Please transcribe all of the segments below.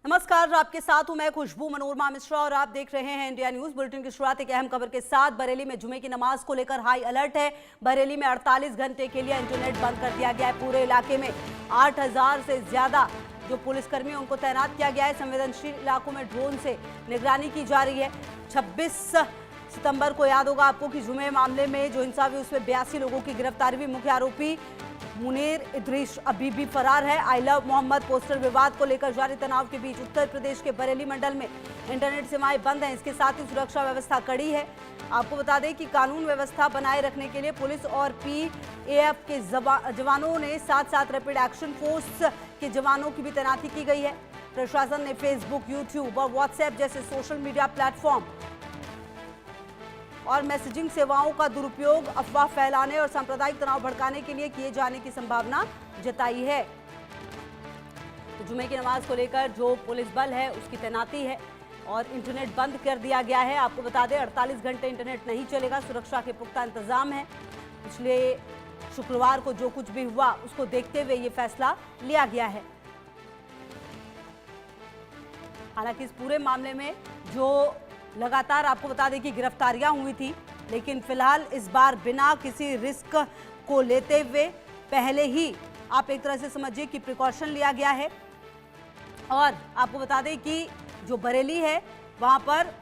नमस्कार, आपके साथ हूं मैं खुशबू मनोरमा मिश्रा और आप देख रहे हैं इंडिया न्यूज बुलेटिन की शुरुआत एक अहम खबर के साथ। बरेली में जुमे की नमाज को लेकर हाई अलर्ट है। बरेली में 48 घंटे के लिए इंटरनेट बंद कर दिया गया है। पूरे इलाके में 8000 से ज्यादा जो पुलिसकर्मी उनको तैनात किया गया है। संवेदनशील इलाकों में ड्रोन से निगरानी की जा रही है। 26 सितंबर को याद होगा आपको कि जुमे मामले में जो हिंसा हुई उसमें 82 लोगों की गिरफ्तारी हुई। मुख्य आरोपी मुनीर इद्रीस अभी भी फरार है। आई लव मोहम्मद पोस्टर विवाद को लेकर जारी तनाव के बीच उत्तर प्रदेश के बरेली मंडल में इंटरनेट सेवाएं बंद हैं। इसके साथ ही सुरक्षा व्यवस्था कड़ी है। आपको बता दें कि कानून व्यवस्था बनाए रखने के लिए पुलिस और पीएएफ के जवानों ने साथ रैपिड एक्शन फोर्स के जवानों की भी तैनाती की गई है। प्रशासन ने फेसबुक, यूट्यूब और व्हाट्सएप जैसे सोशल मीडिया प्लेटफॉर्म और मैसेजिंग सेवाओं का दुरुपयोग अफवाह फैलाने और सांप्रदायिक तनाव भड़काने के लिए किए जाने की संभावना जताई है। तो जुमे की नमाज को लेकर जो पुलिस बल है उसकी तैनाती है और इंटरनेट बंद कर दिया गया है। आपको बता दें 48 घंटे इंटरनेट नहीं चलेगा। सुरक्षा के पुख्ता इंतजाम है। पिछले शुक्रवार को जो कुछ भी हुआ उसको देखते हुए ये फैसला लिया गया है। हालांकि इस पूरे मामले में जो लगातार आपको बता दें कि गिरफ्तारियां हुई थी, लेकिन फिलहाल इस बार बिना किसी रिस्क को लेते हुए पहले ही आप एक तरह से समझिए कि प्रिकॉशन लिया गया है। और आपको बता दें कि जो बरेली है वहां पर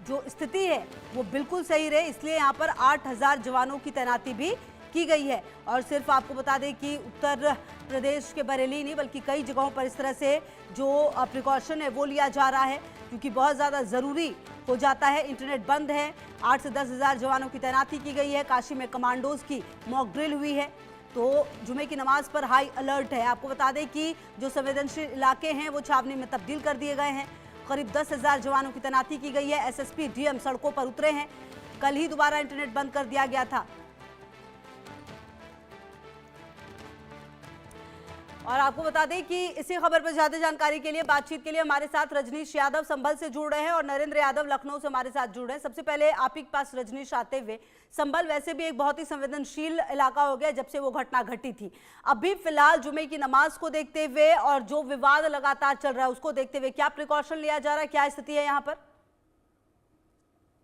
जो स्थिति है वो बिल्कुल सही रहे, इसलिए यहां पर 8000 जवानों की तैनाती भी की गई है। और सिर्फ आपको बता दें कि उत्तर प्रदेश के बरेली नहीं बल्कि कई जगहों पर इस तरह से जो प्रिकॉशन है वो लिया जा रहा है, क्योंकि बहुत ज़्यादा ज़रूरी हो जाता है। इंटरनेट बंद है। 8 से 10 हज़ार जवानों की तैनाती की गई है। काशी में कमांडोज की मॉक ड्रिल हुई है। तो जुमे की नमाज पर हाई अलर्ट है। आपको बता दें कि जो संवेदनशील इलाके हैं वो छावनी में तब्दील कर दिए गए हैं। करीब 10,000 जवानों की तैनाती की गई है। एसएसपी, डीएम सड़कों पर उतरे हैं। कल ही दोबारा इंटरनेट बंद कर दिया गया था। और आपको बता दें कि इसी खबर पर ज्यादा जानकारी के लिए बातचीत के लिए हमारे साथ रजनीश यादव संभल से जुड़ रहे हैं और नरेंद्र यादव लखनऊ से हमारे साथ जुड़ रहे हैं। सबसे पहले आप ही के पास रजनीश आते हुए, संभल वैसे भी एक बहुत ही संवेदनशील इलाका हो गया जब से वो घटना घटी थी। अभी फिलहाल जुमे की नमाज को देखते हुए और जो विवाद लगातार चल रहा है उसको देखते हुए क्या प्रिकॉशन लिया जा रहा है, क्या स्थिति है यहाँ पर?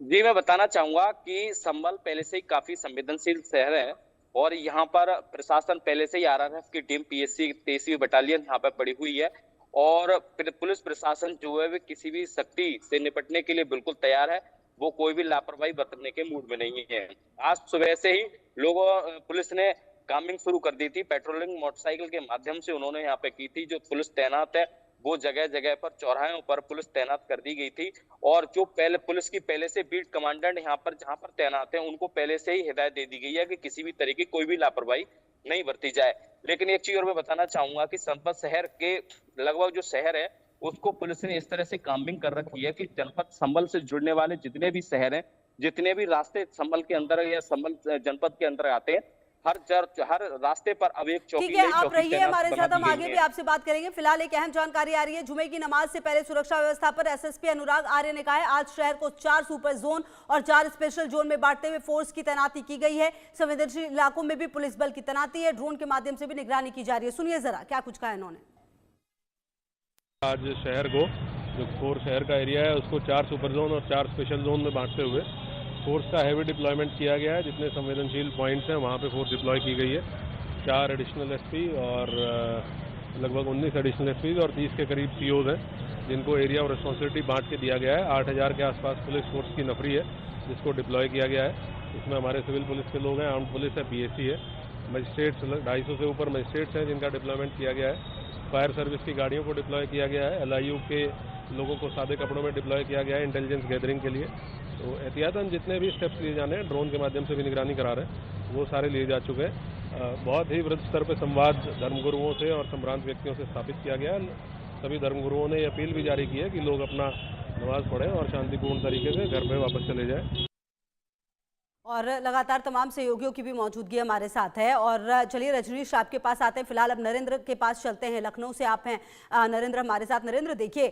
जी, मैं बताना चाहूंगा कि संभल पहले से ही काफी संवेदनशील शहर है और यहाँ पर प्रशासन पहले से ही आरआरएफ की टीम पीएससी 23वीं बटालियन यहाँ पर पड़ी हुई है और पुलिस प्रशासन जो है वे किसी भी शक्ति से निपटने के लिए बिल्कुल तैयार है। वो कोई भी लापरवाही बरतने के मूड में नहीं है। आज सुबह से ही पुलिस ने कामिंग शुरू कर दी थी। पेट्रोलिंग मोटरसाइकिल के माध्यम से उन्होंने यहाँ पे की थी। जो पुलिस तैनात है वो जगह जगह पर चौराहों पर पुलिस तैनात कर दी गई थी और जो पहले पुलिस की पहले से बीट कमांडेंट यहाँ पर जहाँ पर तैनात है उनको पहले से ही हिदायत दे दी गई है कि किसी भी तरह की कोई भी लापरवाही नहीं बरती जाए। लेकिन एक चीज और मैं बताना चाहूंगा कि संभल शहर के लगभग जो शहर है उसको पुलिस ने इस तरह से काम्बिंग कर रखी है कि जनपद संभल से जुड़ने वाले जितने भी शहर हैं, जितने भी रास्ते संभल के अंदर या संभल जनपद के अंदर आते हैं, हर रास्ते पर अब एक चौकी। ठीक है, आप रहिए हमारे साथ, हम आगे भी आपसे बात करेंगे। फिलहाल एक अहम जानकारी आ रही है। जुमे की नमाज से पहले सुरक्षा व्यवस्था पर एसएसपी अनुराग आर्य ने कहा है आज शहर को 4 सुपर जोन और 4 स्पेशल जोन में बांटते हुए फोर्स की तैनाती की गई है। संवेदनशील इलाकों में भी पुलिस बल की तैनाती है। ड्रोन के माध्यम से भी निगरानी की जा रही है। सुनिए जरा क्या कुछ कहा इन्होंने। आज शहर को जो कोर शहर का एरिया है उसको 4 सुपर जोन और 4 स्पेशल जोन में बांटते हुए फोर्स का हैवी डिप्लॉयमेंट किया गया है। जितने संवेदनशील पॉइंट्स हैं वहाँ पे फोर्स डिप्लॉय की गई है। 4 एडिशनल एसपी और लगभग 19 एडिशनल एसपी और 30 के करीब सीओज हैं जिनको एरिया ऑफ रिस्पॉन्सिबिलिटी बांट के दिया गया है। 8000 के आसपास पुलिस फोर्स की नफरी है जिसको डिप्लॉय किया गया है। इसमें हमारे सिविल पुलिस के लोग हैं, आर्म्ड पुलिस है, पीएसी है, मजिस्ट्रेट्स 250 से ऊपर मजिस्ट्रेट्स हैं जिनका डिप्लॉयमेंट किया गया है। फायर सर्विस की गाड़ियों को डिप्लॉय किया गया है। एलआईयू के लोगों को सादे कपड़ों में डिप्लॉय किया गया है इंटेलिजेंस गैदरिंग के लिए। तो एहतियातन जितने भी स्टेप्स लिए जाने हैं, ड्रोन के माध्यम से भी निगरानी करा रहे हैं, वो सारे लिए जा चुके हैं। बहुत ही वृहद स्तर पर संवाद धर्मगुरुओं से और संभ्रांत व्यक्तियों से स्थापित किया गया है। सभी धर्मगुरुओं ने अपील भी जारी की है कि लोग अपना नमाज पढ़ें और शांतिपूर्ण तरीके से घर में वापस चले जाएं। और लगातार तमाम सहयोगियों की भी मौजूदगी हमारे साथ है। और चलिए रजनीश, आपके पास आते हैं। फिलहाल अब नरेंद्र के पास चलते हैं, लखनऊ से आप हैं नरेंद्र हमारे साथ। नरेंद्र, देखिए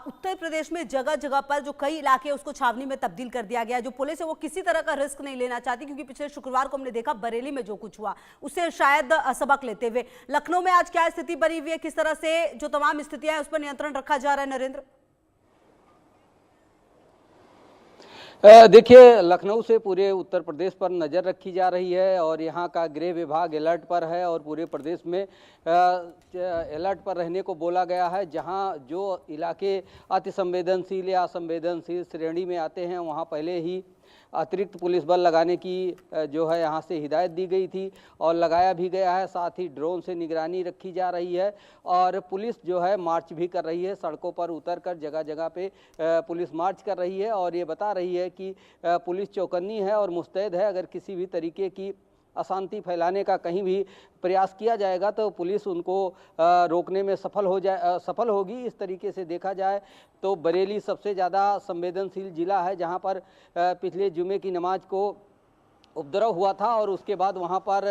उत्तर प्रदेश में जगह जगह पर जो कई इलाके उसको छावनी में तब्दील कर दिया गया है। जो पुलिस है वो किसी तरह का रिस्क नहीं लेना चाहती, क्योंकि पिछले शुक्रवार को हमने देखा बरेली में जो कुछ हुआ उससे शायद सबक लेते हुए लखनऊ में आज क्या स्थिति बनी हुई है, किस तरह से जो तमाम स्थितियां हैं उस पर नियंत्रण रखा जा रहा है नरेंद्र? देखिए, लखनऊ से पूरे उत्तर प्रदेश पर नज़र रखी जा रही है और यहाँ का गृह विभाग अलर्ट पर है और पूरे प्रदेश में अलर्ट पर रहने को बोला गया है। जहाँ जो इलाके अति संवेदनशील या असंवेदनशील श्रेणी में आते हैं वहाँ पहले ही अतिरिक्त पुलिस बल लगाने की जो है यहाँ से हिदायत दी गई थी और लगाया भी गया है। साथ ही ड्रोन से निगरानी रखी जा रही है और पुलिस जो है मार्च भी कर रही है, सड़कों पर उतरकर जगह जगह पे पुलिस मार्च कर रही है और ये बता रही है कि पुलिस चौकन्नी है और मुस्तैद है। अगर किसी भी तरीके की अशांति फैलाने का कहीं भी प्रयास किया जाएगा तो पुलिस उनको रोकने में सफल होगी। इस तरीके से देखा जाए तो बरेली सबसे ज़्यादा संवेदनशील जिला है, जहां पर पिछले जुमे की नमाज को उपद्रव हुआ था और उसके बाद वहां पर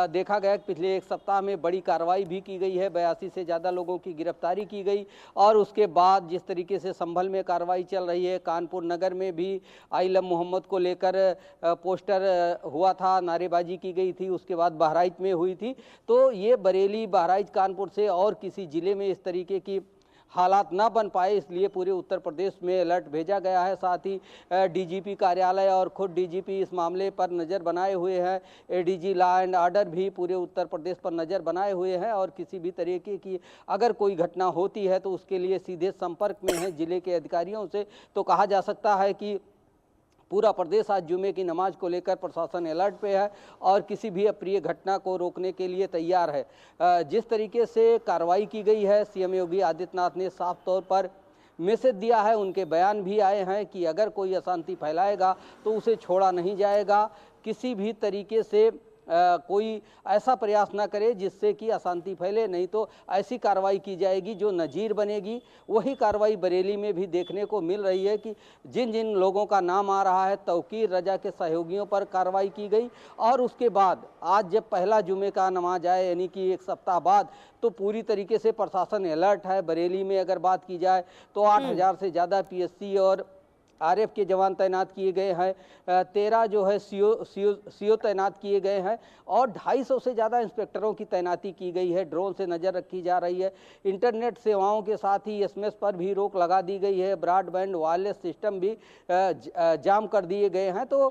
देखा गया कि पिछले एक सप्ताह में बड़ी कार्रवाई भी की गई है। 82 से ज़्यादा लोगों की गिरफ्तारी की गई और उसके बाद जिस तरीके से संभल में कार्रवाई चल रही है, कानपुर नगर में भी आई लव मोहम्मद को लेकर पोस्टर हुआ था, नारेबाजी की गई थी, उसके बाद बहराइच में हुई थी। तो ये बरेली, बहराइच, कानपुर से और किसी ज़िले में इस तरीके की हालात ना बन पाए, इसलिए पूरे उत्तर प्रदेश में अलर्ट भेजा गया है। साथ ही डीजीपी कार्यालय और खुद डीजीपी इस मामले पर नज़र बनाए हुए हैं। एडीजी लॉ एंड ऑर्डर भी पूरे उत्तर प्रदेश पर नज़र बनाए हुए हैं और किसी भी तरीके की अगर कोई घटना होती है तो उसके लिए सीधे संपर्क में है जिले के अधिकारियों से। तो कहा जा सकता है कि पूरा प्रदेश आज जुमे की नमाज को लेकर प्रशासन अलर्ट पे है और किसी भी अप्रिय घटना को रोकने के लिए तैयार है। जिस तरीके से कार्रवाई की गई है, सीएम योगी आदित्यनाथ ने साफ तौर पर मैसेज दिया है, उनके बयान भी आए हैं कि अगर कोई अशांति फैलाएगा तो उसे छोड़ा नहीं जाएगा। किसी भी तरीके से कोई ऐसा प्रयास ना करे जिससे कि अशांति फैले, नहीं तो ऐसी कार्रवाई की जाएगी जो नज़ीर बनेगी। वही कार्रवाई बरेली में भी देखने को मिल रही है कि जिन जिन लोगों का नाम आ रहा है, तौकीर रजा के सहयोगियों पर कार्रवाई की गई और उसके बाद आज जब पहला जुमे का नमाज आए यानी कि एक सप्ताह बाद, तो पूरी तरीके से प्रशासन अलर्ट है। बरेली में अगर बात की जाए तो 8000 से ज़्यादा पीएससी और आरएफ के जवान तैनात किए गए हैं, 13 जो है सीओ तैनात किए गए हैं और 250 से ज़्यादा इंस्पेक्टरों की तैनाती की गई है। ड्रोन से नज़र रखी जा रही है। इंटरनेट सेवाओं के साथ ही एसएमएस पर भी रोक लगा दी गई है। ब्रॉडबैंड वायरलेस सिस्टम भी जाम कर दिए गए हैं। तो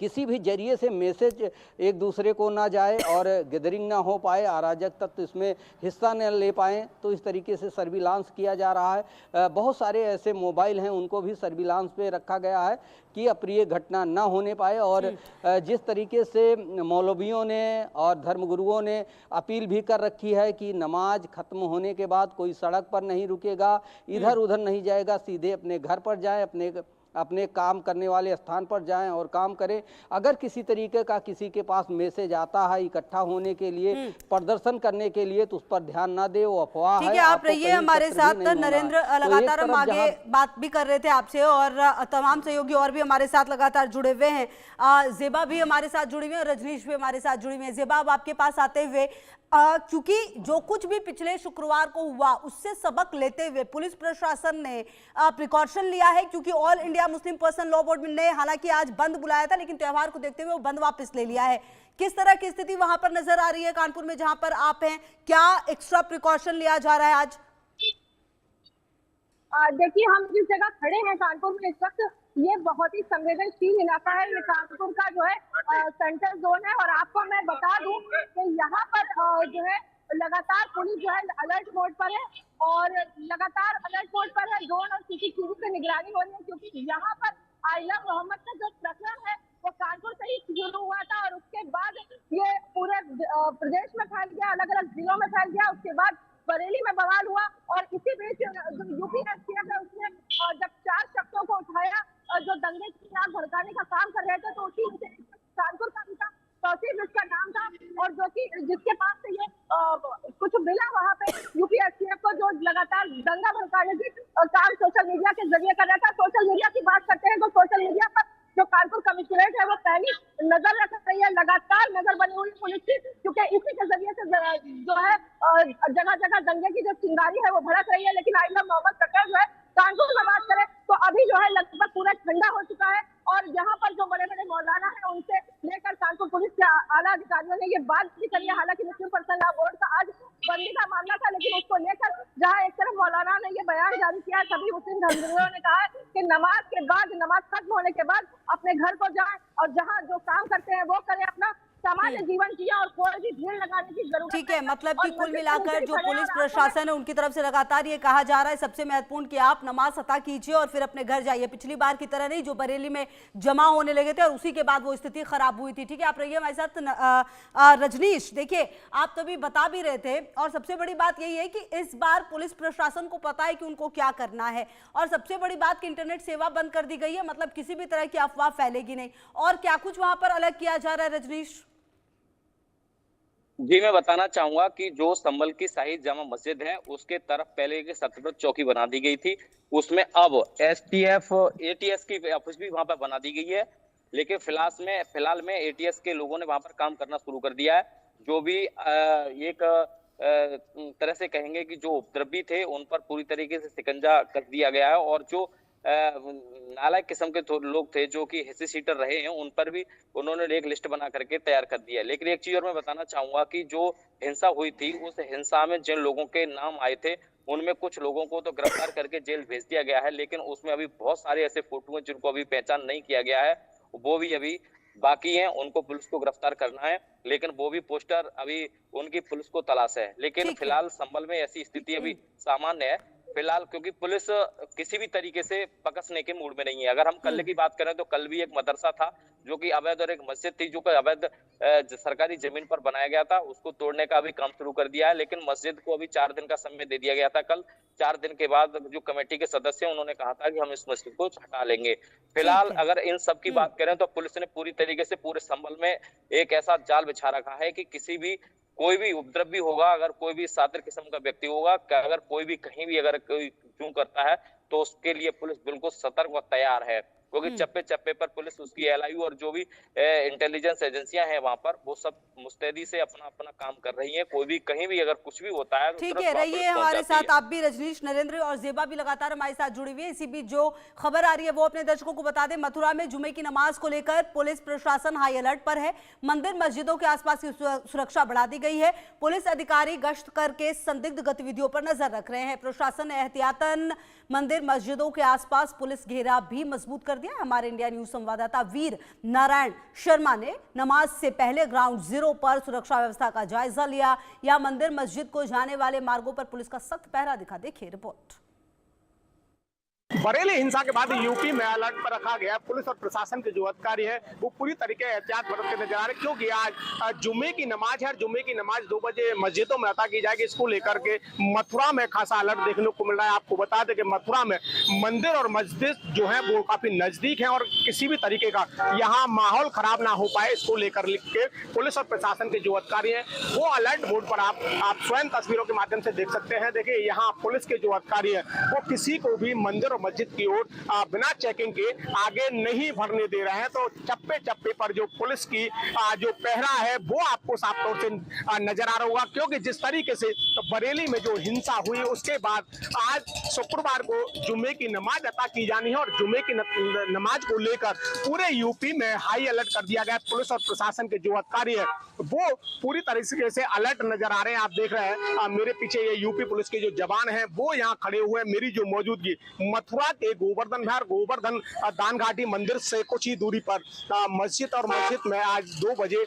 किसी भी जरिए से मैसेज एक दूसरे को ना जाए और गैदरिंग ना हो पाए, अराजक तत्व इसमें हिस्सा न ले पाएँ, तो इस तरीके से सर्विलांस किया जा रहा है। बहुत सारे ऐसे मोबाइल हैं उनको भी सर्विलांस पे रखा गया है कि अप्रिय घटना ना होने पाए। और जिस तरीके से मौलवियों ने और धर्मगुरुओं ने अपील भी कर रखी है कि नमाज खत्म होने के बाद कोई सड़क पर नहीं रुकेगा, इधर उधर नहीं जाएगा, सीधे अपने घर पर जाए, अपने काम करने वाले स्थान पर जाएं और काम करें। अगर किसी तरीके का किसी के पास मैसेज आता है इकट्ठा होने के लिए, प्रदर्शन करने के लिए, तो उस पर ध्यान ना दे, वो अफवाह है। ठीक है, आप रहिए हमारे साथ नरेंद्र। लगातार हम आगे बात भी कर रहे थे आपसे और तमाम सहयोगी और भी हमारे साथ लगातार जुड़े हुए हैं। ज़ेबा भी हमारे साथ जुड़ी हुई है और रजनीश भी हमारे साथ जुड़ी हुई है। ज़ेबा, अब आपके पास आते हुए, क्योंकि जो कुछ भी पिछले शुक्रवार को हुआ उससे सबक लेते हुए पुलिस प्रशासन ने प्रिकॉशन लिया है, क्योंकि all India Muslim person law board ने हालांकि आज बंद बुलाया था लेकिन त्योहार को देखते हुए वो बंद वापस ले लिया है। किस तरह की स्थिति वहां पर नजर आ रही है कानपुर में जहां पर आप हैं? क्या एक्स्ट्रा प्रिकॉशन लिया जा रहा है आज? देखिए, हम जिस जगह खड़े हैं कानपुर में इस वक्त, ये बहुत ही संवेदनशील इलाका है। ये कानपुर का जो है सेंट्रल जोन है और आपको मैं बता दूं कि यहाँ पर जो है लगातार पुलिस जो है अलर्ट मोड पर है और लगातार अलर्ट मोड पर है। ड्रोन और सीसीटीवी से निगरानी हो रही है, क्योंकि यहाँ पर आई लव मोहम्मद का जो प्रकरण है वो कानपुर से ही शुरू हुआ था और उसके बाद ये पूरे प्रदेश में फैल गया, अलग अलग जिलों में फैल गया। उसके बाद बरेली में बवाल हुआ और इसी बीच यूपी एसटीएफ है उसने जब 4 शख्सों को उठाया जो दंगे की आग भड़काने का काम कर रहे थे, तो उसी में कानपुर का भी था, तौसीफ जिसका नाम था और जो कि जिसके पास से ये कुछ मिला वहाँ पे यूपी एसटीएफ को, जो लगातार दंगा भड़काने की काम सोशल मीडिया के जरिए कर रहा था। सोशल मीडिया की बात करते हैं तो सोशल मीडिया पर जो कानपुर कमिश्नरेट है वो पहली नजर रख रही है, लगातार नजर बनी हुई पुलिस की, क्योंकि इसी के जरिए से जो है जगह जगह दंगे की जो चिंगारी है वो भड़क रही है। लेकिन आइंदा मोहम्मद ककर जो है कानपुर में बात करें तो अभी जो है लगभग पूरा ठंडा हो चुका है, और यहाँ पर जो बड़े बड़े मौलाना है उनसे लेकर कानपुर पुलिस के आला अधिकारियों ने ये बात भी करी है। हालांकि मुस्लिम पर्सनल लॉ बोर्ड का आज बंदी का मामला था, लेकिन उसको लेकर जहाँ एक तरफ मौलाना ने ये बयान जारी किया है, सभी मुस्लिम धर्मगुरुओं ने कहा है कि नमाज के बाद, नमाज खत्म होने के बाद अपने घर को जाएं और जहाँ जो काम करते हैं वो करें, अपना सामान्य जीवन जिया और कोई भी भीड़ लगाने की जरूरत ठीक है। मतलब कि कुल मिलाकर जो पुलिस प्रशासन है उनकी तरफ से लगातार ये कहा जा रहा है सबसे महत्वपूर्ण कि आप नमाज अता कीजिए और फिर अपने घर जाइए। पिछली बार की तरह नहीं जो बरेली में जमा होने लगे थे और उसी के बाद वो स्थिति खराब हुई थी। ठीक है, आप रहिए हमारे साथ। रजनीश, देखिए आप तभी बता भी रहे थे और सबसे बड़ी बात यही है कि इस बार पुलिस प्रशासन को पता है कि उनको क्या करना है, और सबसे बड़ी बात कि इंटरनेट सेवा बंद कर दी गई है, मतलब किसी भी तरह की अफवाह फैलेगी नहीं। और क्या कुछ वहां पर अलग किया जा रहा है रजनीश? जी, मैं बताना चाहूंगा कि जो संभल की शाही जामा मस्जिद है उसके तरफ पहले एक सतर्क चौकी बना दी गई थी, उसमें अब एसटीएफ एटीएस की ऑफिस भी वहां पर बना दी गई है। लेकिन फिलहाल में एटीएस के लोगों ने वहां पर काम करना शुरू कर दिया है। जो भी एक तरह से कहेंगे कि जो उपद्रवी थे उन पर पूरी तरीके से शिकंजा कर दिया गया है, और जो नालायक किस्म के लोग थे जो कि हिस्से सीटर रहे हैं उन पर भी उन्होंने एक लिस्ट बना करके तैयार कर दिया है। लेकिन एक चीज और मैं बताना चाहूंगा कि जो हिंसा हुई थी उस हिंसा में जिन लोगों के नाम आए थे उनमें कुछ लोगों को तो गिरफ्तार करके जेल भेज दिया गया है, लेकिन उसमें अभी बहुत सारे ऐसे फोटो हैं जिनको अभी पहचान नहीं किया गया है, वो भी अभी बाकी हैं, उनको पुलिस को गिरफ्तार करना है। लेकिन वो भी पोस्टर अभी उनकी पुलिस को तलाश है। लेकिन फिलहाल संभल में ऐसी स्थिति अभी सामान्य है फिलहाल, क्योंकि पुलिस किसी भी तरीके से पकड़ने के मूड में नहीं है। अगर हम कल की बात करें तो कल भी एक मदरसा था जो कि अवैध, और एक मस्जिद थी जो कि अवैध सरकारी जमीन पर बनाया गया था, उसको तोड़ने का भी काम शुरू कर दिया है। लेकिन मस्जिद को अभी 4 दिन का समय दे दिया गया था। कल 4 दिन के बाद जो कमेटी के सदस्य उन्होंने कहा था कि हम इस मस्जिद को हटा लेंगे। फिलहाल अगर इन सब की बात करें तो पुलिस ने पूरी तरीके से पूरे संभल में एक ऐसा जाल बिछा रखा है कि किसी भी कोई भी उपद्रव भी होगा, अगर कोई भी सातिर किस्म का व्यक्ति होगा, अगर कोई भी कहीं भी अगर कोई क्यों करता है तो उसके लिए पुलिस बिल्कुल सतर्क और तैयार है, क्योंकि चप्पे चप्पे पर पुलिस, उसकी एलआईयू और जो भी इंटेलिजेंस एजेंसियां हैं वहां पर वो सब मुस्तैदी से अपना अपना काम कर रही हैं। कोई भी कहीं भी अगर कुछ भी होता है तो ठीक है, रहिए हमारे साथ आप भी। रजनीश, नरेंद्र और जेबा भी लगातार हमारे साथ जुड़ी हुई है। इसी बीच जो खबर आ रही है वो अपने दर्शकों को बता दें। मथुरा में जुमे की नमाज को लेकर पुलिस प्रशासन हाई अलर्ट पर है। मंदिर मस्जिदों के आसपास की सुरक्षा बढ़ा दी गई है। पुलिस अधिकारी गश्त करके संदिग्ध गतिविधियों पर नजर रख रहे हैं। प्रशासन ने एहतियातन मंदिर मस्जिदों के आसपास पुलिस घेरा भी मजबूत कर दिया। हमारे इंडिया न्यूज संवाददाता वीर नारायण शर्मा ने नमाज से पहले ग्राउंड जीरो पर सुरक्षा व्यवस्था का जायजा लिया। या मंदिर मस्जिद को जाने वाले मार्गों पर पुलिस का सख्त पहरा दिखा। देखिए रिपोर्ट। बरेली हिंसा के बाद यूपी में अलर्ट पर रखा गया। पुलिस और प्रशासन के जो अधिकारी है वो पूरी तरीके एहतियात बरतते नजर आ रहे, क्योंकि आज जुम्मे की नमाज है। जुम्मे की नमाज 2 बजे मस्जिदों में अता की जाएगी। इसको लेकर के मथुरा में खासा अलर्ट देखने को मिल रहा है। आपको बता दें कि मथुरा में मंदिर और मस्जिद जो है वो काफी नजदीक है और किसी भी तरीके का यहाँ माहौल खराब ना हो पाए, इसको लेकर के पुलिस और प्रशासन के जो अधिकारी हैं वो अलर्ट मोड पर आप स्वयं तस्वीरों के माध्यम से देख सकते हैं। देखिए यहाँ पुलिस के जो अधिकारी है वो किसी को भी मंदिर और मस्जिद की ओर बिना चेकिंग के आगे नहीं बढ़ने दे रहे हैं। तो चप्पे चप्पे पर जो पुलिस की जो पहरा है वो आपको साफ तौर से नजर आ रहा होगा, क्योंकि जिस तरीके से तो बरेली में जो हिंसा हुई उसके बाद आज शुक्रवार को जुम्मे की नमाज अता की जानी है और जुम्मे की नमाज को लेकर पूरे यूपी में हाई अलर्ट कर दिया गया। पुलिस और प्रशासन के जो अधिकारी है वो पूरी तरीके से अलर्ट नजर आ रहे हैं। आप देख रहे हैं मेरे पीछे ये यूपी पुलिस के जो जवान हैं वो यहाँ खड़े हुए हैं। मेरी जो मौजूदगी मथुरा के गोवर्धन विहार गोवर्धन दान घाटी मंदिर से कुछ ही दूरी पर मस्जिद और मस्जिद में आज 2 बजे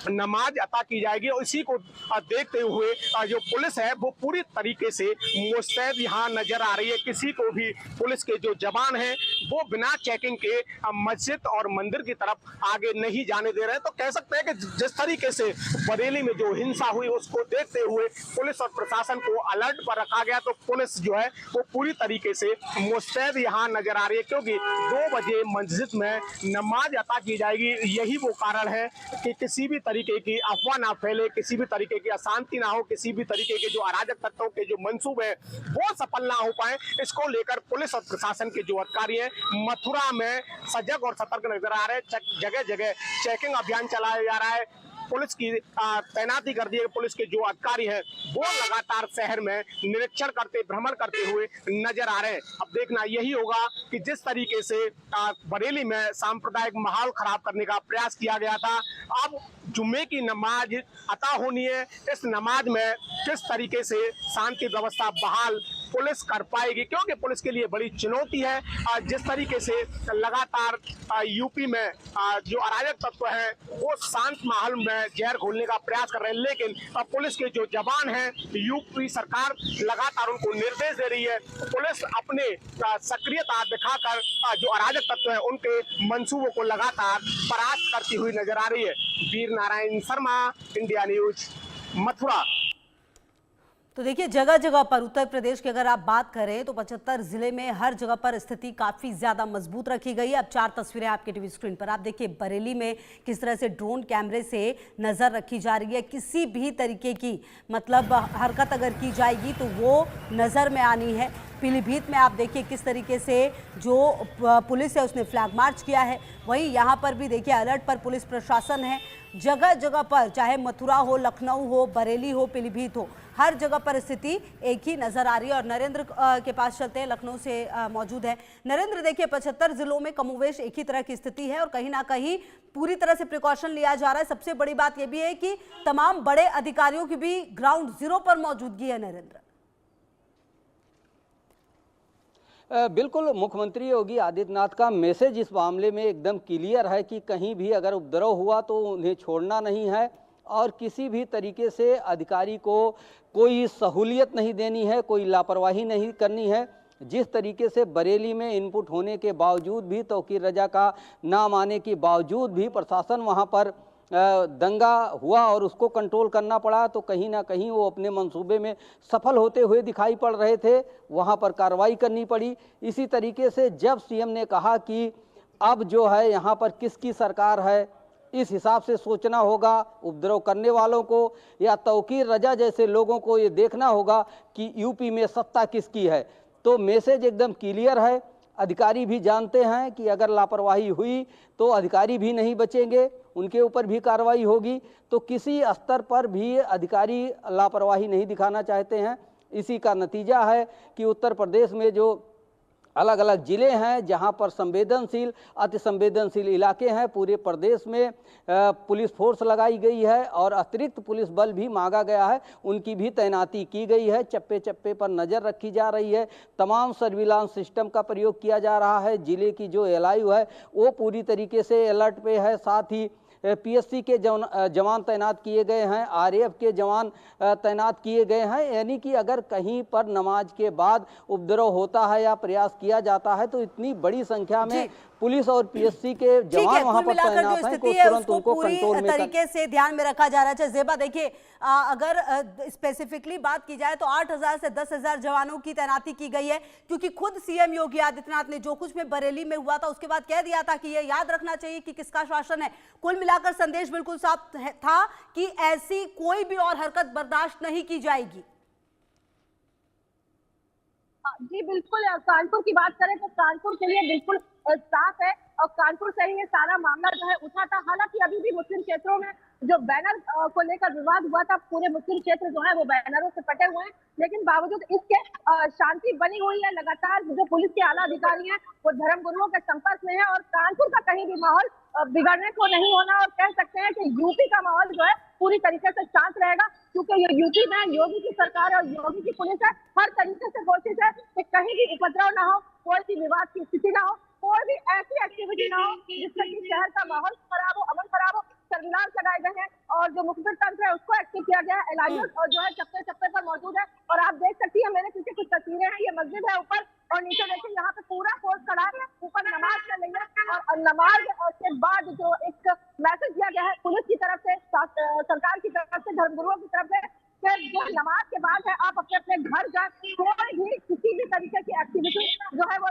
नमाज अता की जाएगी। और इसी को देखते हुए जो पुलिस है वो पूरी तरीके से मुस्तैद यहाँ नजर आ रही है। किसी को भी पुलिस के जो जवान हैं वो बिना चेकिंग के मस्जिद और मंदिर की तरफ आगे नहीं जाने दे रहे हैं। तो कह सकते हैं कि जिस तरीके से बरेली में जो हिंसा हुई उसको देखते हुए पुलिस और प्रशासन को अलर्ट पर रखा गया, तो पुलिस जो है वो पूरी तरीके से मुस्तैद यहाँ नजर आ रही है, क्योंकि 2 बजे मस्जिद में नमाज अता की जाएगी। यही वो कारण है कि किसी भी तरीके की अफवाह ना फैले, किसी भी तरीके की अशांति ना हो, किसी भी तरीके के जो अराजक तत्वों के जो मंसूबे हैं वो सफल ना हो पाए। इसको लेकर पुलिस और प्रशासन के जो अधिकारी हैं मथुरा में सजग और सतर्क नजर आ रहे हैं। जगह जगह चेकिंग अभियान चलाया जा रहा है, पुलिस की तैनाती कर दी है। पुलिस के जो अधिकारी हैं वो लगातार शहर में निरीक्षण करते, भ्रमण करते हुए नजर आ रहे हैं। अब देखना यही होगा कि जिस तरीके से बरेली में सांप्रदायिक माहौल खराब करने का प्रयास किया गया था, अब जुम्मे की नमाज अता होनी है। इस नमाज में किस तरीके से शांति व्यवस्था बहाल पुलिस कर पाएगी, क्योंकि पुलिस के लिए बड़ी चुनौती है। जिस तरीके से लगातार यूपी में जो अराजक तत्व है वो शांत माहौल में जहर घोलने का प्रयास कर रहे हैं, लेकिन पुलिस के जो जवान हैं, यूपी सरकार लगातार उनको निर्देश दे रही है। पुलिस अपने सक्रियता दिखाकर जो अराजक तत्व है उनके मंसूबों को लगातार परास्त करती हुई नजर आ रही है। Veer Narayan Sharma, India news, Mathura. तो देखिए, जगह जगह पर उत्तर प्रदेश की अगर आप बात करें तो 75 जिले में हर जगह पर स्थिति काफी ज्यादा मजबूत रखी गई है। अब 4 तस्वीरें आपके टीवी स्क्रीन पर आप देखिए, बरेली में किस तरह से ड्रोन कैमरे से नजर रखी जा रही है। किसी भी तरीके की मतलब हरकत अगर की जाएगी तो वो नजर में आनी है। पीलीभीत में आप देखिए किस तरीके से जो पुलिस है उसने फ्लैग मार्च किया है। वहीं यहाँ पर भी देखिए अलर्ट पर पुलिस प्रशासन है। जगह जगह पर, चाहे मथुरा हो, लखनऊ हो, बरेली हो, पीलीभीत हो, हर जगह पर स्थिति एक ही नजर आ रही है। और नरेंद्र के पास चलते हैं, लखनऊ से मौजूद है नरेंद्र। देखिए, 75 जिलों में कमोवेश एक ही तरह की स्थिति है और कहीं ना कहीं पूरी तरह से प्रिकॉशन लिया जा रहा है। सबसे बड़ी बात यह भी है कि तमाम बड़े अधिकारियों की भी ग्राउंड जीरो पर मौजूदगी है। नरेंद्र, बिल्कुल, मुख्यमंत्री योगी आदित्यनाथ का मैसेज इस मामले में एकदम क्लियर है कि कहीं भी अगर उपद्रव हुआ तो उन्हें छोड़ना नहीं है और किसी भी तरीके से अधिकारी को कोई सहूलियत नहीं देनी है, कोई लापरवाही नहीं करनी है। जिस तरीके से बरेली में इनपुट होने के बावजूद भी, तौकीर रजा का नाम आने के बावजूद भी प्रशासन वहां पर दंगा हुआ और उसको कंट्रोल करना पड़ा, तो कहीं ना कहीं वो अपने मंसूबे में सफल होते हुए दिखाई पड़ रहे थे, वहां पर कार्रवाई करनी पड़ी। इसी तरीके से जब सीएम ने कहा कि अब जो है यहाँ पर किसकी सरकार है, इस हिसाब से सोचना होगा, उपद्रव करने वालों को या तौकीर रजा जैसे लोगों को ये देखना होगा कि यूपी में सत्ता किसकी है। तो मैसेज एकदम क्लियर है। अधिकारी भी जानते हैं कि अगर लापरवाही हुई तो अधिकारी भी नहीं बचेंगे, उनके ऊपर भी कार्रवाई होगी। तो किसी स्तर पर भी अधिकारी लापरवाही नहीं दिखाना चाहते हैं। इसी का नतीजा है कि उत्तर प्रदेश में जो अलग अलग ज़िले हैं जहां पर संवेदनशील, अति संवेदनशील इलाके हैं, पूरे प्रदेश में पुलिस फोर्स लगाई गई है और अतिरिक्त पुलिस बल भी मांगा गया है, उनकी भी तैनाती की गई है। चप्पे चप्पे पर नज़र रखी जा रही है, तमाम सर्विलांस सिस्टम का प्रयोग किया जा रहा है। ज़िले की जो एलआईयू है वो पूरी तरीके से अलर्ट पे है। साथ ही पीएससी के जवान तैनात किए गए हैं, आरएएफ के जवान तैनात किए गए हैं। यानी कि अगर कहीं पर नमाज के बाद उपद्रव होता है या प्रयास किया जाता है तो इतनी बड़ी संख्या में पुलिस और पीएससी के जवान वहां पर तैनात हैं, को तुरंत उनको कंट्रोल में तरीके से ध्यान में रखा जा रहा है। जेबा, देखिए अगर स्पेसिफिकली बात की जाए तो 8000 से 10,000 जवानों की तैनाती की गई है, क्योंकि खुद सीएम योगी आदित्यनाथ ने जो कुछ में बरेली में हुआ था उसके बाद कह दिया था कि ये याद रखना चाहिए कि किसका शासन है। कुल मिलाकर संदेश बिल्कुल साफ था कि ऐसी कोई भी और हरकत बर्दाश्त नहीं की जाएगी। जी बिल्कुल, कानपुर की बात करें तो कानपुर के लिए बिल्कुल साफ है और कानपुर से ही ये सारा मामला जो है उठा था। हालांकि अभी भी मुस्लिम क्षेत्रों में जो बैनर को लेकर विवाद हुआ था, पूरे मुस्लिम क्षेत्र जो है वो बैनरों से पटे हुए हैं, लेकिन बावजूद इसके शांति बनी हुई है। लगातार जो पुलिस के आला अधिकारी हैं वो धर्म गुरुओं के संपर्क में है और कानपुर का कहीं भी माहौल बिगड़ने को नहीं होना। और कह सकते हैं कि यूपी का माहौल जो है पूरी तरीके से शांत रहेगा, क्योंकि ये यूपी में योगी की सरकार है और योगी की पुलिस है। हर तरीके से कोशिश है कि कहीं भी उपद्रव ना हो, कोई भी विवाद की स्थिति ना हो, कोई भी ऐसी एक्टिविटी ना हो जिससे कि शहर का माहौल खराब हो, अमन खराब हो। सर्विलांस लगाए गए हैं और जो मुखबिर तंत्र है उसको एक्टिव किया गया है। एलआईयू और जो है चप्पे चप्पे पर मौजूद है और आप देख सकती हैं मेरे पीछे कुछ तस्वीरें हैं। ये मस्जिद है ऊपर और नीचे देखिए यहाँ पे पूरा फोर्स खड़ा है, ऊपर नमाज चल रही है और नमाज के बाद जो एक मैसेज दिया गया है पुलिस की तरफ से, सरकार की तरफ से, धर्मगुरुओं की तरफ से, जो नमाज के बाद है आप अपने अपने घर जाए, कोई भी किसी भी तरीके की एक्टिविटी जो है वो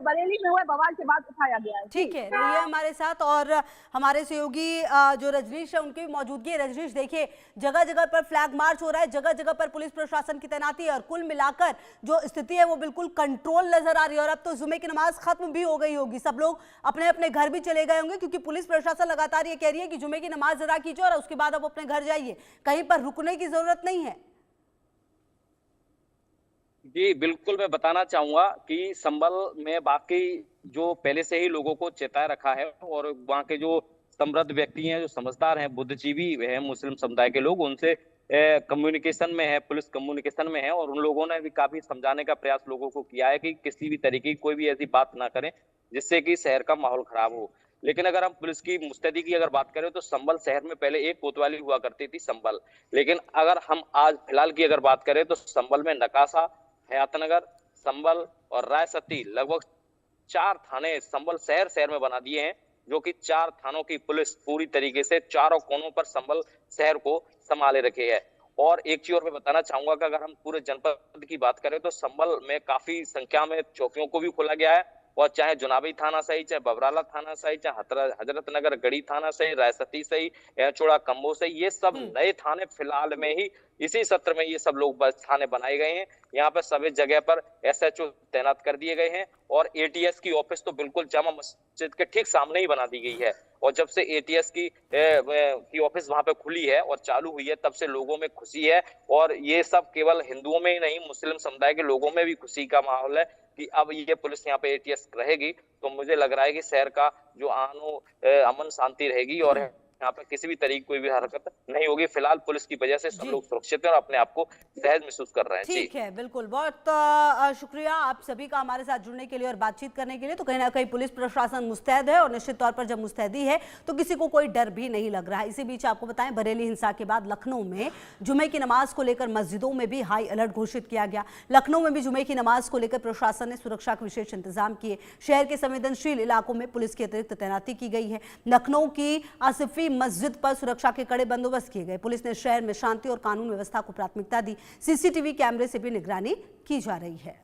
बरेली में हुए बवाल के बाद उठाया गया है। ठीक है, रहिए हमारे साथ। और हमारे सहयोगी जो रजनीश है उनकी भी मौजूदगी है। रजनीश, देखिए जगह जगह पर फ्लैग मार्च हो रहा है, जगह जगह पर पुलिस प्रशासन की तैनाती है और कुल मिलाकर जो स्थिति है वो बिल्कुल कंट्रोल नजर आ रही है। और अब तो जुमे की नमाज खत्म भी हो गई होगी, सब लोग अपने अपने घर भी चले गए होंगे, क्योंकि पुलिस प्रशासन लगातार ये कह रही है कि जुमे की नमाज अदा कीजिए और उसके बाद आप अपने घर जाइए, कहीं पर रुकने की जरूरत नहीं है। जी बिल्कुल, मैं बताना चाहूंगा कि संभल में बाकी जो पहले से ही लोगों को चेताए रखा है और वहाँ के जो समृद्ध व्यक्ति हैं, जो समझदार हैं, बुद्धिजीवी हैं, मुस्लिम समुदाय के लोग, उनसे कम्युनिकेशन में है, पुलिस कम्युनिकेशन में है और उन लोगों ने भी काफी समझाने का प्रयास लोगों को किया है कि किसी भी तरीके की कोई भी ऐसी बात ना करें जिससे कि शहर का माहौल खराब हो। लेकिन अगर हम पुलिस की मुस्तैदी की अगर बात करें तो संभल शहर में पहले एक कोतवाली हुआ करती थी संभल, लेकिन अगर हम आज फिलहाल की अगर बात करें तो संभल में नकासा, हयातनगर, संभल और रायसती लगभग 4 थाने संभल शहर में बना दिए हैं, जो कि 4 थानों की पुलिस पूरी तरीके से चारों कोनों पर संभल शहर को संभाले रखे है। और एक चीज और मैं बताना चाहूंगा कि अगर हम पूरे जनपद की बात करें तो संभल में काफी संख्या में चौकियों को भी खोला गया है और चाहे जुनाबी थाना सही, चाहे बबराला थाना सही, चाहे हजरत नगर गढ़ी थाना सही, रायसती सही, एचोड़ा कम्बो सही, ये सब नए थाने फिलहाल में ही इसी सत्र में ये सब लोग थाने बनाए गए हैं। यहाँ पर सभी जगह पर एसएचओ तैनात कर दिए गए हैं और एटीएस की ऑफिस तो बिल्कुल जामा मस्जिद के ठीक सामने ही बना दी गई है। और जब से एटीएस की ऑफिस वहां पे खुली है और चालू हुई है, तब से लोगों में खुशी है और ये सब केवल हिंदुओं में ही नहीं, मुस्लिम समुदाय के लोगों में भी खुशी का माहौल है कि अब ये पुलिस यहाँ पे एटीएस रहेगी तो मुझे लग रहा है कि शहर का जो अमन शांति रहेगी और यहाँ पे किसी भी तरीके कोई भी हरकत नहीं होगी। फिलहाल पुलिस की वजह से सब लोग सुरक्षित हैं और अपने आप को सहज महसूस कर रहे हैं। ठीक है, बिल्कुल, बहुत शुक्रिया आप सभी का हमारे साथ जुड़ने के लिए और बातचीत करने के लिए। तो कहीं ना कहीं पुलिस प्रशासन मुस्तैद है और निश्चित तौर पर जब मुस्तैदी है तो किसी को कोई डर भी नहीं लग रहा है। इसी बीच आपको बताएं, बरेली हिंसा के बाद लखनऊ में जुमे की नमाज को लेकर मस्जिदों में भी हाई अलर्ट घोषित किया गया। लखनऊ में भी जुमे की नमाज को लेकर प्रशासन ने सुरक्षा के विशेष इंतजाम किए। शहर के संवेदनशील इलाकों में पुलिस की अतिरिक्त तैनाती की गई है। लखनऊ की आसिफी मस्जिद पर सुरक्षा के कड़े बंदोबस्त किए गए। पुलिस ने शहर में शांति और कानून व्यवस्था को प्राथमिकता दी। सीसीटीवी कैमरे से भी निगरानी की जा रही है।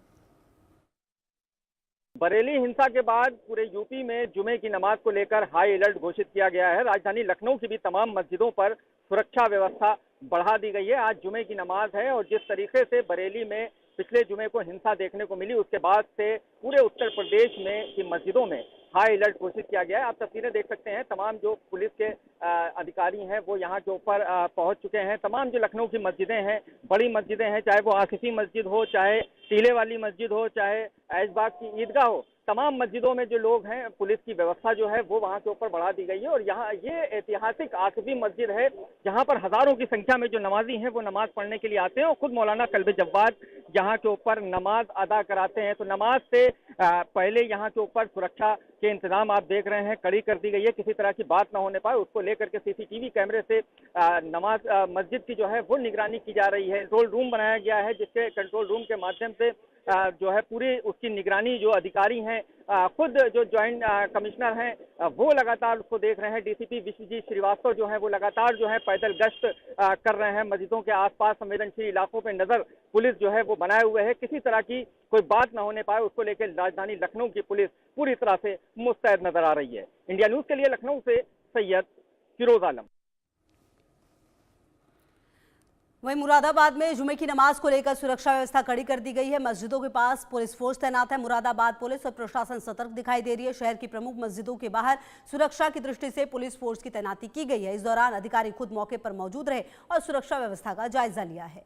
बरेली हिंसा के बाद पूरे यूपी में जुमे की नमाज को लेकर हाई अलर्ट घोषित किया गया है। राजधानी लखनऊ की भी तमाम मस्जिदों पर सुरक्षा व्यवस्था बढ़ा दी गई है। आज जुमे की नमाज है और जिस तरीके से बरेली में पिछले जुमे को हिंसा देखने को मिली, उसके बाद से पूरे उत्तर प्रदेश में की मस्जिदों में हाई अलर्ट घोषित किया गया है। आप तस्वीरें देख सकते हैं, तमाम जो पुलिस के अधिकारी हैं वो यहाँ के ऊपर पहुंच चुके हैं। तमाम जो लखनऊ की मस्जिदें हैं, बड़ी मस्जिदें हैं, चाहे वो आसिफी मस्जिद हो, चाहे टीले वाली मस्जिद हो, चाहे ऐशबाग की ईदगाह हो, तमाम मस्जिदों में जो लोग हैं, पुलिस की व्यवस्था जो है वो वहाँ के ऊपर बढ़ा दी गई है। और यहाँ ये ऐतिहासिक आसिफी मस्जिद है जहाँ पर हजारों की संख्या में जो नमाजी हैं वो नमाज पढ़ने के लिए आते हैं और खुद मौलाना कल्बे जव्वाद यहाँ के ऊपर नमाज अदा कराते हैं। तो नमाज से पहले यहाँ के ऊपर सुरक्षा के इंतजाम आप देख रहे हैं कड़ी कर दी गई है। किसी तरह की बात ना होने पाए उसको लेकर के सीसीटीवी कैमरे से नमाज मस्जिद की जो है वो निगरानी की जा रही है। कंट्रोल रूम बनाया गया है जिसके कंट्रोल रूम के माध्यम से जो है पूरी उसकी निगरानी जो अधिकारी हैं, खुद जो ज्वाइंट कमिश्नर हैं वो लगातार उसको देख रहे हैं। डीसीपी विश्वजीत श्रीवास्तव जो है वो लगातार जो है पैदल गश्त कर रहे हैं। मस्जिदों के आसपास संवेदनशील इलाकों पे नजर पुलिस जो है वो बनाए हुए है। किसी तरह की कोई बात ना होने पाए उसको लेकर राजधानी लखनऊ की पुलिस पूरी तरह से मुस्तैद नजर आ रही है। इंडिया न्यूज के लिए लखनऊ से सैयद फिरोज आलम। वहीं मुरादाबाद में जुमे की नमाज को लेकर सुरक्षा व्यवस्था कड़ी कर दी गई है। मस्जिदों के पास पुलिस फोर्स तैनात है। मुरादाबाद पुलिस और प्रशासन सतर्क दिखाई दे रही है। शहर की प्रमुख मस्जिदों के बाहर सुरक्षा की दृष्टि से पुलिस फोर्स की तैनाती की गई है। इस दौरान अधिकारी खुद मौके पर मौजूद रहे और सुरक्षा व्यवस्था का जायजा लिया है।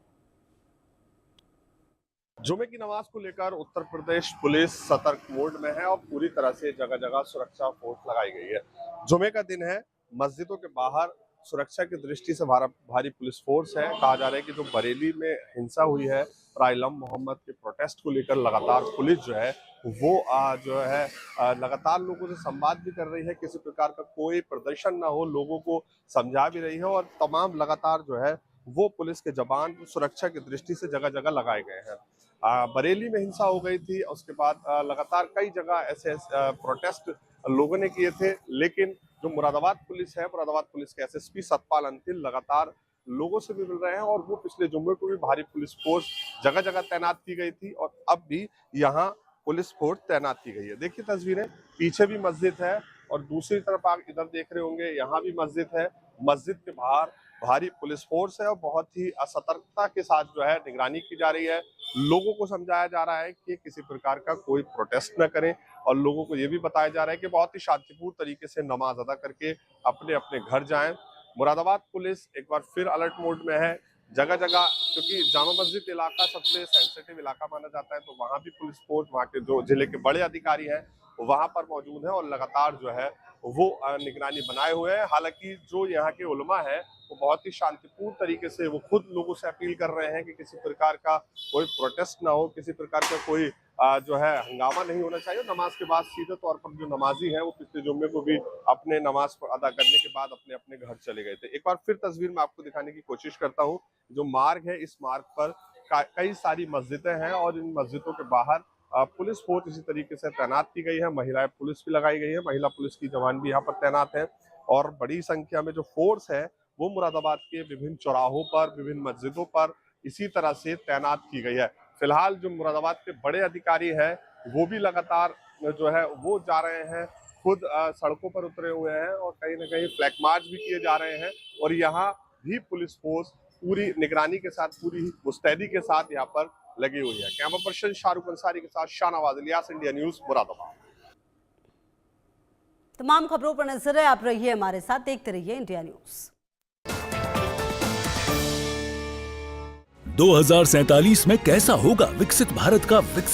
जुमे की नमाज को लेकर उत्तर प्रदेश पुलिस सतर्क मोड में है और पूरी तरह से जगह जगह सुरक्षा फोर्स लगाई गई है। जुमे का दिन है, मस्जिदों के बाहर सुरक्षा की दृष्टि से भारी पुलिस फोर्स है। कहा जा रहा है कि जो बरेली में हिंसा हुई है राइलम मोहम्मद के प्रोटेस्ट को लेकर लगातार पुलिस जो है वो लगातार लोगों से संवाद भी कर रही है, किसी प्रकार का कोई प्रदर्शन ना हो, लोगों को समझा भी रही है और तमाम लगातार जो है वो पुलिस के जवान सुरक्षा की दृष्टि से जगह जगह लगाए गए हैं। बरेली में हिंसा हो गई थी, उसके बाद लगातार कई जगह ऐसे प्रोटेस्ट लोगों ने किए थे, लेकिन जो मुरादाबाद पुलिस है, मुरादाबाद पुलिस के एसएसपी सतपाल अंतिल लगातार लोगों से भी मिल रहे हैं और वो पिछले जुम्मे को भी भारी पुलिस फोर्स जगह जगह तैनात की गई थी और अब भी यहाँ पुलिस फोर्स तैनात की गई है। देखिए तस्वीरें, पीछे भी मस्जिद है और दूसरी तरफ आप इधर देख रहे होंगे, यहाँ भी मस्जिद है। मस्जिद के बाहर भारी पुलिस फोर्स है और बहुत ही असतर्कता के साथ जो है निगरानी की जा रही है। लोगों को समझाया जा रहा है कि किसी प्रकार का कोई प्रोटेस्ट न करें और लोगों को ये भी बताया जा रहा है कि बहुत ही शांतिपूर्ण तरीके से नमाज अदा करके अपने अपने घर जाएं। मुरादाबाद पुलिस एक बार फिर अलर्ट मोड में है। जगह जगह, क्योंकि जामा मस्जिद इलाका सबसे सेंसिटिव इलाका माना जाता है, तो वहाँ भी पुलिस फोर्स, वहाँ के जो जिले के बड़े अधिकारी हैं वहाँ पर मौजूद है और लगातार जो है वो निगरानी बनाए हुए हैं। हालांकि जो यहाँ के उलमा है वो बहुत ही शांतिपूर्ण तरीके से वो खुद लोगों से अपील कर रहे हैं कि किसी प्रकार का कोई प्रोटेस्ट ना हो, किसी प्रकार का कोई जो है हंगामा नहीं होना चाहिए। नमाज के बाद सीधे तौर पर जो नमाजी हैं वो पिछले जुम्मे को भी अपने नमाज अदा करने के बाद अपने अपने घर चले गए थे। एक बार फिर तस्वीर में आपको दिखाने की कोशिश करता हूँ। जो मार्ग है, इस मार्ग पर कई सारी मस्जिदें हैं और इन मस्जिदों के बाहर पुलिस फोर्स इसी तरीके से तैनात की गई है। महिलाएं पुलिस भी लगाई गई है, महिला पुलिस की जवान भी यहाँ पर तैनात है और बड़ी संख्या में जो फोर्स है वो मुरादाबाद के विभिन्न चौराहों पर, विभिन्न मस्जिदों पर इसी तरह से तैनात की गई है। फिलहाल जो मुरादाबाद के बड़े अधिकारी हैं वो भी लगातार जो है वो जा रहे हैं, खुद सड़कों पर उतरे हुए हैं और कहीं ना कहीं फ्लैग मार्च भी किए जा रहे हैं और यहाँ भी पुलिस फोर्स पूरी निगरानी के साथ, पूरी मुस्तैदी के साथ यहाँ पर लगी हुई है। कैमरा पर्सन शाहरुख अंसारी के साथ शाहनवाज इलियास, इंडिया न्यूज, मुरादाबाद। तमाम खबरों पर नजर है, आप रहिए हमारे साथ, देखते रहिए इंडिया न्यूज। 2047 में कैसा होगा विकसित भारत का